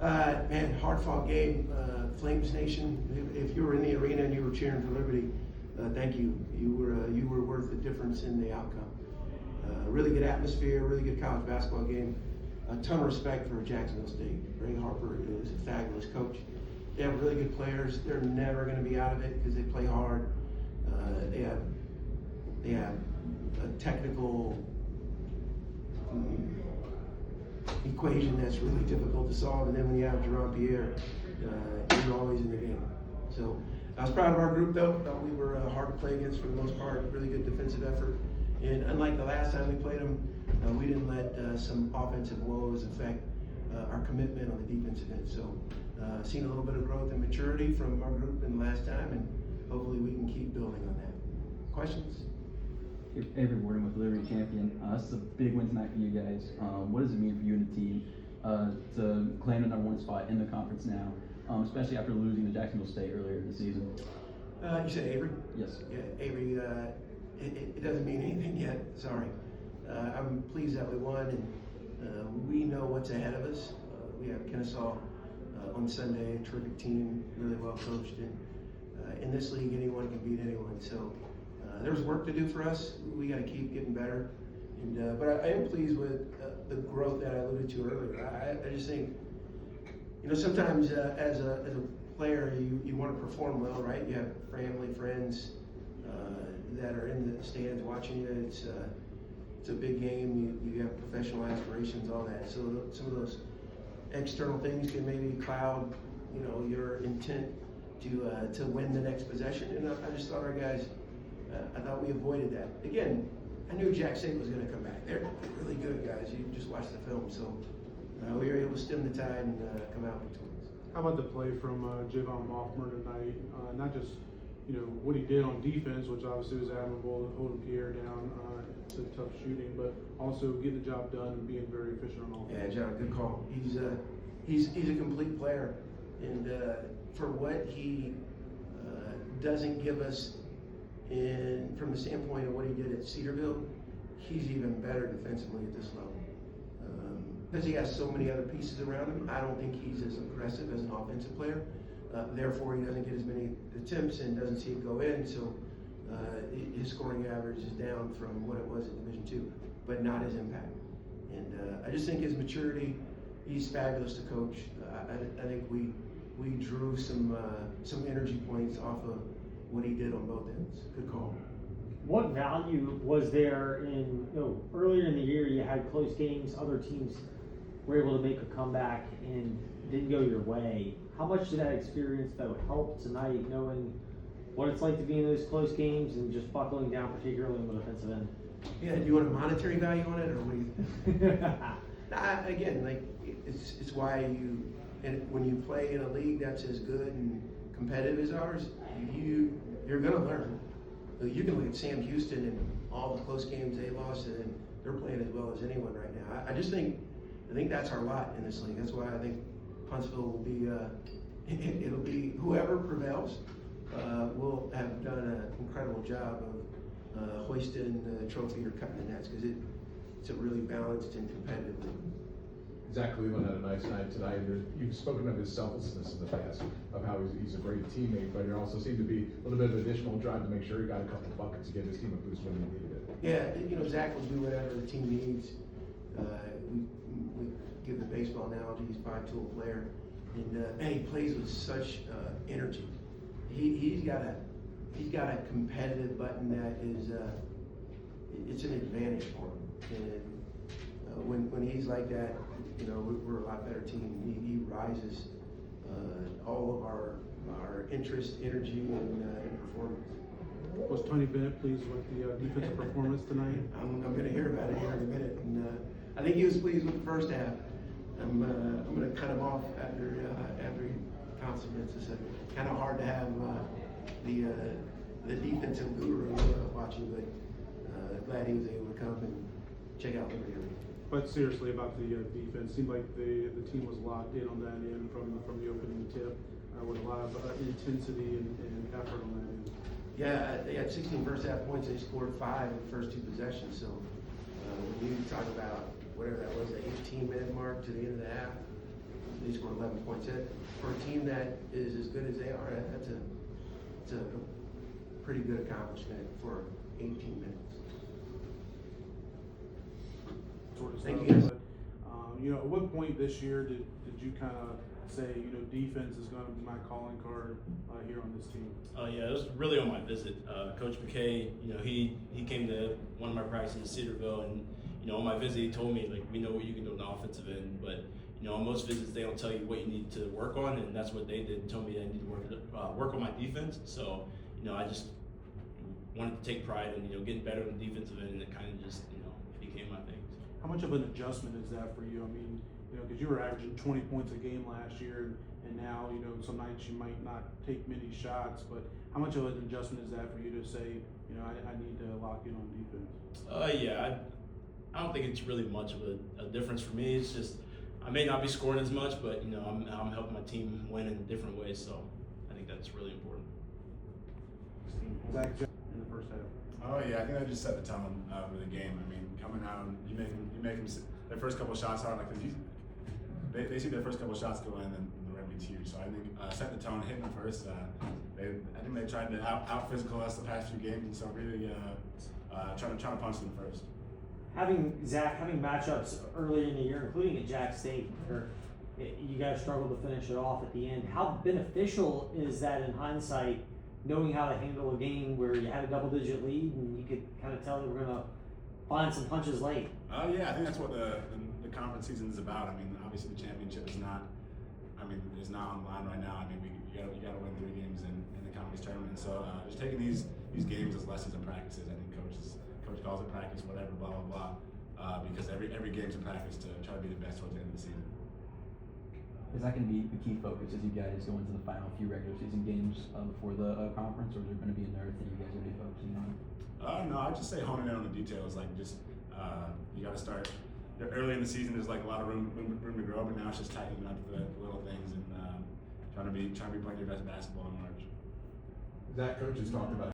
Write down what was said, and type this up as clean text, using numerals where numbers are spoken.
Man, hard-fought game. Flames Nation. If you were in the arena and you were cheering for Liberty, thank you. You were worth the difference in the outcome. Really good atmosphere, really good college basketball game. A ton of respect for Jacksonville State. Ray Harper is a fabulous coach. They have really good players. They're never going to be out of it because they play hard. They have a technical equation that's really difficult to solve, and then when you have Jerome Pierre, you're always in the game. So I was proud of our group, though. Thought we were hard to play against for the most part. Really good defensive effort, and unlike the last time we played them, we didn't let some offensive woes affect our commitment on the defensive end. So seen a little bit of growth and maturity from our group in the last time, and hopefully we can keep building on that. Questions? Avery Warden with Liberty Champion. This is a big win tonight for you guys. What does it mean for you and the team to claim the #1 spot in the conference now, especially after losing to Jacksonville State earlier in the season? You said Avery? Yes. Yeah, Avery, it doesn't mean anything yet, sorry. I'm pleased that we won, and we know what's ahead of us. We have Kennesaw on Sunday, a terrific team, really well coached, and in this league, anyone can beat anyone. So there's work to do for us. We got to keep getting better, and but I am pleased with the growth that I alluded to earlier. I just think, sometimes as a player, you want to perform well, right? You have family, friends that are in the stands watching you. It's a big game. You have professional aspirations, all that. So some of those external things can maybe cloud, your intent to win the next possession. And I just thought our guys, I thought we avoided that. Again, I knew Jack State was going to come back. They're really good guys. You just watch the film. So we were able to stem the tide and come out victorious. How about the play from Jayvon Maughmer tonight? Not just what he did on defense, which obviously was admirable, holding Pierre down to tough shooting, but also getting the job done and being very efficient on offense. Yeah, John, good call. He's a complete player, and for what he doesn't give us from the standpoint of what he did at Cedarville, he's even better defensively at this level. Because he has so many other pieces around him, I don't think he's as aggressive as an offensive player. Therefore, he doesn't get as many attempts and doesn't see it go in. So his scoring average is down from what it was in Division II, but not his impact. And I just think his maturity, he's fabulous to coach. I think we drew some energy points off of what he did on both ends. Good call. What value was there in, earlier in the year you had close games, other teams were able to make a comeback and didn't go your way. How much did that experience though help tonight, knowing what it's like to be in those close games and just buckling down, particularly on the defensive end? Yeah, do you want a monetary value on it, or what do you think? Again, it's why when you play in a league that's as good and competitive as ours, you're going to learn. You can look at Sam Houston and all the close games they lost, and they're playing as well as anyone right now. I think that's our lot in this league. That's why I think Huntsville will be, it'll be whoever prevails will have done an incredible job of hoisting the trophy or cutting the nets, because it's a really balanced and competitive league. Zach Cleveland had a nice night tonight. You've spoken of his selflessness in the past, of how he's a great teammate, but there also seemed to be a little bit of additional drive to make sure he got a couple of buckets to give his team a boost when he needed it. Yeah, Zach will do whatever the team needs. We give the baseball analogy, he's a five-tool player, and he plays with such energy. He's got a competitive button that is it's an advantage for him. And when he's like that, we're a lot better team. He rises all of our interest, energy, and performance. Was Tony Bennett pleased with the defensive performance tonight? I'm going to hear about it here in a minute, and I think he was pleased with the first half. I'm going to cut him off after compliments. It's kind of hard to have the defensive guru watching, but glad he was able to come and check out Liberty. But seriously about the defense, seemed like the team was locked in on that end from the opening tip with a lot of intensity and effort on that end. Yeah, they had 16 first half points. They scored 5 in the first 2 possessions. So when you talk about whatever that was, the 18-minute mark to the end of the half, They scored 11 points. For a team that is as good as they are, it's a pretty good accomplishment for 18 minutes. Sort of Thank stuff, you, guys. but, you know, at what point this year did you kind of say, you know, defense is going to be my calling card here on this team? Yeah, it was really on my visit. Coach McKay, you know, he came to one of my practices in Cedarville, and you know, on my visit, he told me, like, we know what you can do on the offensive end, but you know, on most visits, they don't tell you what you need to work on, and that's what they did. Told me I need to work on my defense. So, you know, I just wanted to take pride in, you know, getting better on the defensive end, and it kind of just, you know, became my thing. How much of an adjustment is that for you? I mean, you know, because you were averaging 20 points a game last year, and now, you know, some nights you might not take many shots, but how much of an adjustment is that for you to say, you know, I need to lock in on defense? Yeah, I don't think it's really much of a difference for me. It's just, I may not be scoring as much, but you know, I'm helping my team win in different ways, so I think that's really important. Zach, in the first half. Oh yeah, I think that just set the tone for the game. I mean, coming out, and you make them their first couple of shots hard. Like they see their first couple of shots go in, and the rugby's huge. So I think set the tone, hitting them first. I think they tried to out physical us the past few games, and so really trying to punch them first. Having matchups early in the year, including at Jack State, where you guys struggled to finish it off at the end, how beneficial is that in hindsight, knowing how to handle a game where you had a double-digit lead and you could kind of tell they were going to find some punches late? Yeah, I think that's what the conference season is about. I mean, obviously the championship is not. Is not on the line right now. I mean, you got to win 3 games in the conference tournament. So just taking these games as lessons and practices. I think coach calls it practice, whatever, blah blah blah. Because every game's a practice to try to be the best towards the end of the season. Is that going to be the key focus as you guys go into the final few regular season games before the conference, or is there going to be another thing you guys will be focusing on? No, I'd just say honing in on the details. Like just you got to start early in the season. There's like a lot of room to grow, but now it's just tightening up the little things and trying to be playing your best basketball in March. Zach, coach has talked about